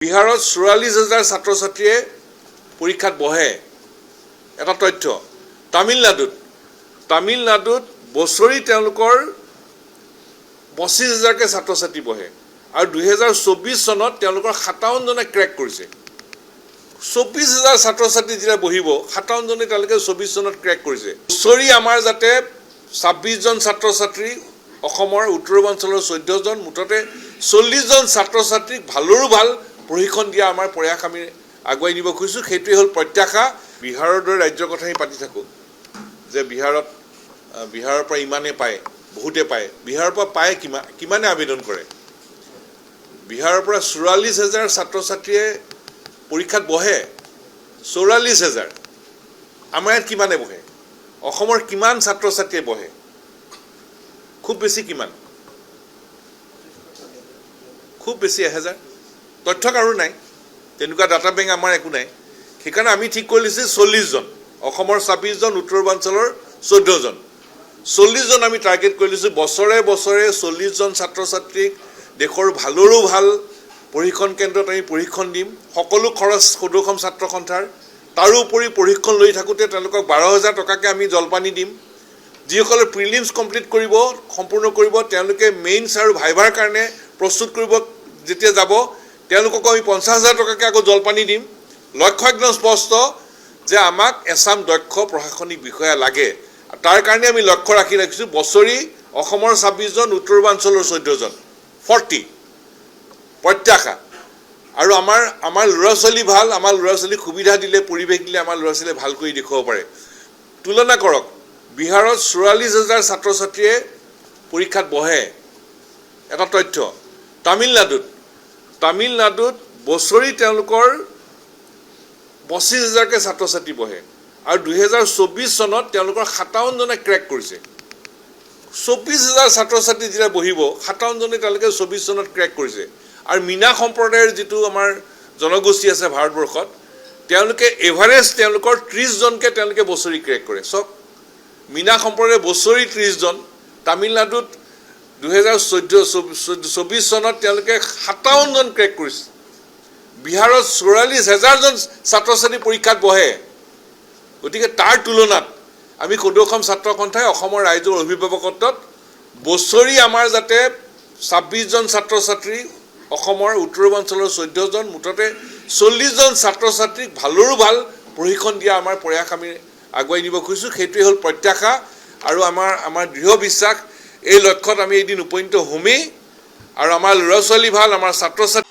বিহাৰত ৪৪,০০০ ছাত্ৰ ছাত্ৰীয়ে পৰীক্ষাত বহে এটা তথ্য। তামিলনাডুত বছৰি তেওঁলোকৰ ২৫,০০০কে ছাত্ৰ ছাত্ৰী বহে আৰু ২০২৪ চনত তেওঁলোকৰ ৫৭ জনে ক্ৰেক কৰিছে। ২৪,০০০ ছাত্ৰ ছাত্ৰী যেতিয়া বহিব ৫৭ জনে তেওঁলোকে ২৪ চনত ক্ৰেক কৰিছে। বছৰি আমাৰ যাতে ২৬ জন ছাত্ৰ ছাত্ৰী অসমৰ উত্তৰ পূৰ্বাঞ্চলৰ ১৪ জন মুঠতে ৪০ জন ছাত্ৰ ছাত্ৰীক ভালৰো ভাল প্ৰশিক্ষণ দিয়া আমাৰ প্ৰয়াস আমি আগুৱাই নিব খুজিছোঁ। সেইটোৱে হ'ল প্ৰত্যাশা। বিহাৰৰ দৰে ৰাজ্যৰ কথা আমি পাতি থাকোঁ যে বিহাৰৰ পৰা ইমানে পায়, বহুতে পায়। বিহাৰৰ পৰা পায় কিমানে আবেদন কৰে? বিহাৰৰ পৰা ৪৪,০০০ ছাত্ৰ ছাত্ৰীয়ে পৰীক্ষাত বহে। ৪৪,০০০। আমাৰ ইয়াত কিমানে বহে? অসমৰ কিমান ছাত্ৰ ছাত্ৰীয়ে বহে? খুব বেছি কিমান? খুব বেছি ১,০০০। তথ্য কাৰো নাই, তেনেকুৱা ডাটা বেংক আমাৰ একো নাই। সেইকাৰণে আমি ঠিক কৰি লৈছোঁ ৪০ জন, অসমৰ ২৬ জন, উত্তৰ পূৰ্বাঞ্চলৰ ১৪ জন। ৪০ জন আমি টাৰ্গেট কৰি লৈছোঁ। বছৰে বছৰে ৪০ জন ছাত্ৰ ছাত্ৰীক দেশৰ ভালৰো ভাল প্ৰশিক্ষণ কেন্দ্ৰত আমি প্ৰশিক্ষণ দিম। সকলো খৰচ সদৌসম ছাত্ৰ সন্থাৰ। তাৰোপৰি প্ৰশিক্ষণ লৈ থাকোঁতে তেওঁলোকক ১২,০০০ টকাকৈ আমি জলপানী দিম। যিসকলে প্ৰিলিমছ কমপ্লিট কৰিব, সম্পূৰ্ণ কৰিব, তেওঁলোকে মেইনছ আৰু ভাইভাৰ কাৰণে প্ৰস্তুত কৰিব যেতিয়া যাব, তেওঁলোককো আমি ৫০,০০০ টকাকৈ আকৌ জলপানী দিম। লক্ষ্য একদম স্পষ্ট যে আমাক এচাম দক্ষ প্ৰশাসনিক বিষয়া লাগে। তাৰ কাৰণে আমি লক্ষ্য ৰাখিছোঁ বছৰি অসমৰ ২৬ জন, উত্তৰ পূৰ্বাঞ্চলৰ ১৪ জন, 40 প্ৰত্যাশা। আৰু আমাৰ ল'ৰা ছোৱালী ভাল, আমাৰ ল'ৰা ছোৱালীক সুবিধা দিলে, পৰিৱেশ দিলে আমাৰ ল'ৰা ছোৱালীয়ে ভাল কৰি দেখুৱাব পাৰে। তুলনা কৰক, বিহাৰত ৪৪,০০০ ছাত্ৰ ছাত্ৰীয়ে পৰীক্ষাত বহে এটা তথ্য। তামিলনাডুত বছৰি তেওঁলোকৰ ২৫,০০০কে ছাত্ৰ ছাত্ৰী বহে আৰু ২০২৪ চনত তেওঁলোকৰ ৫৭ জনে ক্ৰেক কৰিছে। ২৪,০০০ ছাত্ৰ ছাত্ৰী যেতিয়া বহিব ৫৭ জনে তেওঁলোকে ২৪ চনত ক্ৰেক কৰিছে। আৰু মীনা সম্প্ৰদায়ৰ যিটো আমাৰ জনগোষ্ঠী আছে ভাৰতবৰ্ষত, তেওঁলোকে এভাৰেজ তেওঁলোকৰ ৩০ জনকে তেওঁলোকে বছৰি ক্ৰেক কৰে। চাওক, মীনা সম্প্ৰদায়ৰ বছৰি ৩০ জন। তামিলনাডুত ২০২৪ চনত তেওঁলোকে ৫৭ জন ক্ৰেক কৰিছে। বিহাৰত ৪৪,০০০ জন ছাত্ৰ ছাত্ৰী পৰীক্ষাত বহে। গতিকে তাৰ তুলনাত আমি সদৌসম ছাত্ৰ সন্থাই অসমৰ ৰাইজৰ অভিভাৱকত্বত বছৰি আমাৰ যাতে ২৬ জন ছাত্ৰ ছাত্ৰী অসমৰ উত্তৰ পূৰ্বাঞ্চলৰ ১৪ জন মুঠতে ৪০ জন ছাত্ৰ ছাত্ৰীক ভালৰো ভাল প্ৰশিক্ষণ দিয়া আমাৰ প্ৰয়াস আমি আগুৱাই নিব খুজিছোঁ। সেইটোৱে হ'ল প্ৰত্যাশা আৰু আমাৰ দৃঢ় বিশ্বাস এই লক্ষ্যত আমি এদিন উপনীত হ'মেই। আৰু আমাৰ ল'ৰা ছোৱালী ভাল, আমাৰ ছাত্ৰ ছাত্ৰী